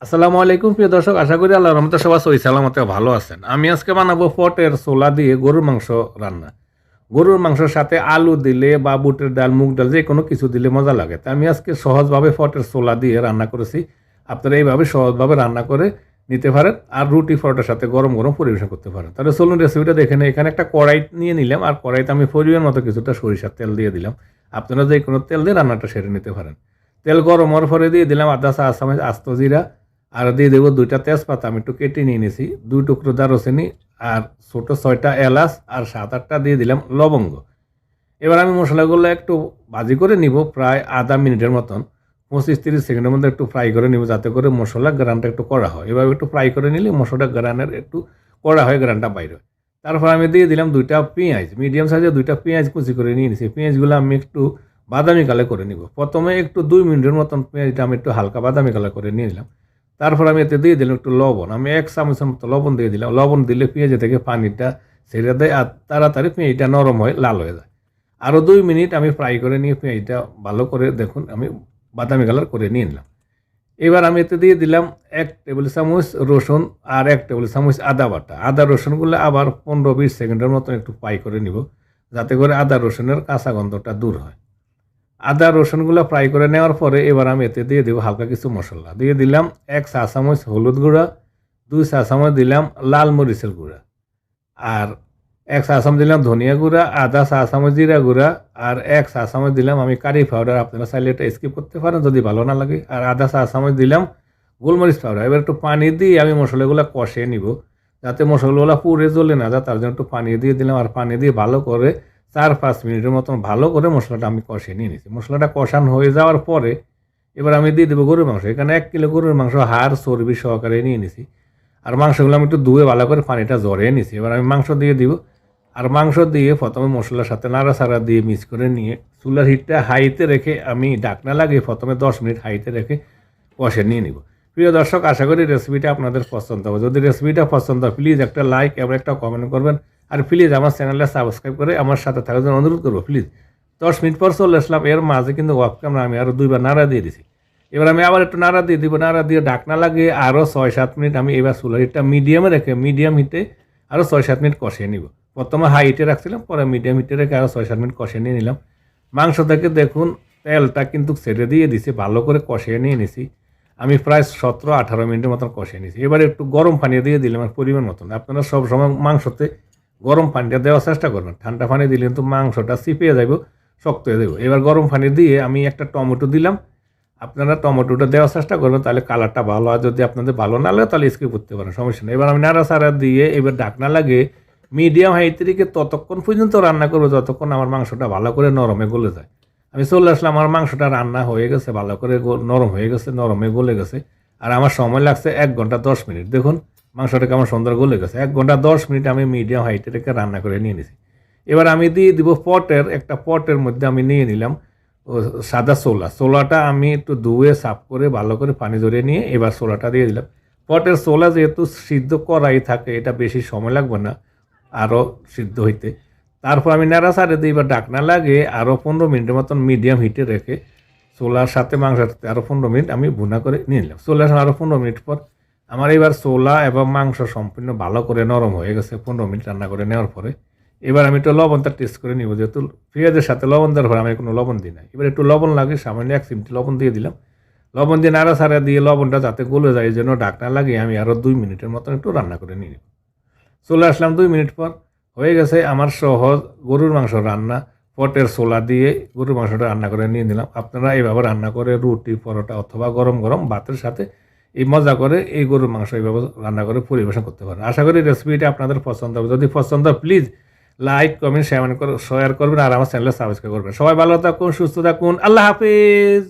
আসসালামু আলাইকুম প্রিয় দর্শক, আশা করি আল্লাহর রহমতে সবাই সহি সালামতে ভালো আছেন। আমি আজকে বানাবো পটের ছোলা দিয়ে গরুর মাংস রান্না। গরুর মাংসের সাথে আলু দিলে বা বুটের ডাল, মুগ ডাল যে কোনো কিছু দিলে মজা লাগে। তাই আমি আজকে সহজভাবে পটের ছোলা দিয়ে রান্না করেছি। আপনারা এইভাবে সহজভাবে রান্না করে নিতে পারেন আর রুটি পরোটার সাথে গরম গরম পরিবেশন করতে পারেন। তাহলে চলুন রেসিপিটা দেখে নিই। এখানে একটা কড়াই নিয়ে নিলাম আর কড়াইতে আমি পরিমাণ মতো কিছুটা সরিষার তেল দিয়ে দিলাম। আপনারা যে কোনো তেল দিয়ে রান্নাটা সেরে নিতে পারেন। তেল গরম হওয়ার পরে দিয়ে দিলাম আদা চা চামচ আস্ত জিরা, আর দিয়ে দেবো 2টা তেজপাতা আমি একটু কেটে নিয়ে নিয়েছি, 2 টুকরো দারুচিনি, আর ছোটো 6টা এলাচ, আর 7-8টা দিয়ে দিলাম লবঙ্গ। এবার আমি মশলাগুলো একটু ভাজি করে নিব প্রায় আধা মিনিটের মতন, 25-30 সেকেন্ডের মধ্যে একটু ফ্রাই করে নিব, যাতে করে মশলা গ্রানটা একটু কড়া হয়। এবার একটু ফ্রাই করে নিলে মশলাটা গ্রানের একটু কড়া হয়, গ্রানটা বাইরে হয়। তারপর আমি দিয়ে দিলাম 2টা পেঁয়াজ, মিডিয়াম সাইজের 2টা পেঁয়াজ কুচি করে নিয়ে নিয়েছি। পেঁয়াজগুলো আমি একটু বাদামি কালার করে নিব। প্রথমে একটু 2 মিনিটের মতন পেঁয়াজটা আমি একটু হালকা বাদামি কালার করে নিয়ে নিলাম। তারপর আমি এতে দিয়ে দিলাম একটু লবণ, আমি 1 চামচের মতো লবণ দিয়ে দিলাম। লবণ দিলে পেঁয়াজ থেকে পানিটা ছেড়ে দেয় আর তাড়াতাড়ি পেঁয়াজটা নরম হয়ে লাল হয়ে যায়। আরও 2 মিনিট আমি ফ্রাই করে নিয়ে পেঁয়াজটা ভালো করে দেখুন আমি বাদামি কালার করে নিয়ে নিলাম। এবার আমি এতে দিয়ে দিলাম 1 টেবিল চামচ রসুন আর 1 টেবিল চামচ আদা বাটা। আদা রসুনগুলো আবার 15-20 সেকেন্ডের মতো একটু ফ্রাই করে নিব, যাতে করে আদা রসুনের কাঁচা গন্ধটা দূর হয়। আদা রসুনগুলো ফ্রাই করে নেওয়ার পরে এবার আমি এতে দিয়ে দেবো হালকা কিছু মশলা। দিয়ে দিলাম 1 চা চামচ হলুদ গুঁড়া, 2 চা চামচ দিলাম লাল মরিচের গুঁড়া, আর 1 চা চামচ দিলাম ধনিয়া গুঁড়া, আধা চা চামচ জিরা গুঁড়া, আর 1 চা চামচ দিলাম আমি কারি পাউডার। আপনারা চাইলে এটা স্কিপ করতে পারেন যদি ভালো না লাগে। আর আধা চা চামচ দিলাম গোলমরিচ পাউডার। এবার একটু পানি দিয়ে আমি মশলাগুলো কষিয়ে নিব, যাতে মশলাগুলো পুড়ে জ্বলে না যায়, তার জন্য একটু পানি দিয়ে দিলাম। আর পানি দিয়ে ভালো করে 4-5 মিনিটের মতন ভালো করে মশলাটা আমি কষিয়ে নিয়ে নিয়েছি। মশলাটা কষানো হয়ে যাওয়ার পরে এবার আমি দিয়ে দেবো গরুর মাংস। এখানে 1 কিলো গরুর মাংস হাড় চর্বি সহকারে নিয়ে নিয়েছি। আর মাংসগুলো আমি একটু ধুয়ে ভালো করে পানিটা ঝরিয়ে নিয়েছি। এবার আমি মাংস দিয়ে দিব। আর মাংস দিয়ে প্রথমে মশলার সাথে নাড়াচাড়া দিয়ে মিক্স করে নিয়ে চুলার হিটটা হাইতে রেখে আমি ঢাকনা লাগিয়ে প্রথমে 10 মিনিট হাইতে রেখে কষে নিয়ে নিব। প্রিয় দর্শক, আশা করি রেসিপিটা আপনাদের পছন্দ হবে। যদি রেসিপিটা পছন্দ হয় প্লিজ একটা লাইক এবং একটা কমেন্ট করবেন। আর প্লিজ আমার চ্যানেলটা সাবস্ক্রাইব করে আমার সাথে থাকার জন্য অনুরোধ করবো। প্লিজ 10 মিনিট পর চলে আসলাম, এর মাঝে কিন্তু অফ ক্যামেরা আমি আরও 2বার নাড়া দিয়ে দিছি। এবার আমি আবার একটু নাড়া দিয়ে দিব। নাড়া দিয়ে ঢাকনা লাগিয়ে আরও 6-7 মিনিট আমি এবার চুলার হিটটা মিডিয়ামে রেখে মিডিয়াম হিটে আরও 6-7 মিনিট কষিয়ে নিব। প্রথমে হাই হিটে রাখছিলাম, পরে মিডিয়াম হিটে রেখে আরও 6-7 মিনিট কষিয়ে নিয়ে নিলাম। মাংস থেকে দেখুন তেলটা কিন্তু ছেড়ে দিয়ে দিছি, ভালো করে কষিয়ে নিয়ে নিছি। আমি প্রায় 17-18 মিনিটের মতন কষিয়ে নিয়েছি। এবার একটু গরম পানি দিয়ে দিলাম আমার পরিমাণ মতন। আপনারা সব সময় মাংসতে গরম পানিটা দেওয়ার চেষ্টা করবেন। ঠান্ডা পানি দিলে কিন্তু মাংসটা চিপিয়ে যাব, শক্ত হয়ে যাবে। এবার গরম পানি দিয়ে আমি একটা টমেটো দিলাম। আপনারা টমেটোটা দেওয়ার চেষ্টা করবেন, তাহলে কালারটা ভালো হয়। যদি আপনাদের ভালো না লাগে তাহলে স্কিপ করতে পারেন, সমস্যা নেই। এবার আমি নাড়াচাড়া দিয়ে এবার ঢাকনা লাগিয়ে মিডিয়াম হাইতে রেখে ততক্ষণ পর্যন্ত রান্না করবো যতক্ষণ আমার মাংসটা ভালো করে নরমে গলে যায়। আমি চলে আসলাম, আমার মাংসটা রান্না হয়ে গেছে, ভালো করে নরম হয়ে গেছে, নরমে গলে গেছে। আর আমার সময় লাগছে 1 ঘন্টা 10 মিনিট। দেখুন মাংসটা কেমন সুন্দর গলে গেছে। 1 ঘন্টা 10 মিনিট আমি মিডিয়াম হাইটে রেখে রান্না করে নিয়ে নিয়েছি। এবার আমি দিয়ে দিব একটা পটের মধ্যে আমি নিয়ে নিলাম সাদা ছোলাটা আমি একটু ধুয়ে সাফ করে ভালো করে পানি ঝরিয়ে নিয়ে এবার ছোলাটা দিয়ে দিলাম। পটের ছোলা যেহেতু সিদ্ধ করাই থাকে, এটা বেশি সময় লাগবে না আরও সিদ্ধ হইতে। তারপর আমি নাড়াচাড়া দিয়ে এবার ঢাকনা লাগিয়ে আরও 15 মিনিটের মতন মিডিয়াম হিটে রেখে ছোলার সাথে মাংসের সাথে আরও 15 মিনিট আমি ভুনা করে নিয়ে নিলাম। চলে আরও 15 মিনিট পর আমার এবার ছোলা এবং মাংস সম্পূর্ণ ভালো করে নরম হয়ে গেছে 15 মিনিট রান্না করে নেওয়ার পরে। এবার আমি একটু লবণটা টেস্ট করে নিব, যেহেতু পেঁয়াজের সাথে লবণ দেওয়ার পরে আমি কোনো লবণ দিই না। এবার একটু লবণ লাগে, সামান্য 1 চিমটি লবণ দিয়ে দিলাম। লবণ দিয়ে নাড়াচাড়া দিয়ে লবণটা যাতে গলে যায় এই জন্য ঢাকনা লাগিয়ে আমি আরও 2 মিনিটের মতন একটু রান্না করে নিই। চলে আসলাম 2 মিনিট পর, হয়ে গেছে আমার সহজ গরুর মাংস রান্না। পটের ছোলা দিয়ে গরুর মাংসটা রান্না করে নিয়ে নিলাম। আপনারা এইভাবে রান্না করে রুটি পরোটা অথবা গরম গরম ভাতের সাথে এই মজা করে এই গরুর মাংস এইভাবে রান্না করে পরিবেশন করতে পারেন। আশা করি রেসিপিটা আপনাদের পছন্দ হবে। যদি পছন্দ হয় প্লিজ লাইক কমেন্ট শেয়ার করবেন আর আমার চ্যানেলে সাবস্ক্রাইব করবেন। সবাই ভালো থাকুন, সুস্থ থাকুন, আল্লাহ হাফিজ।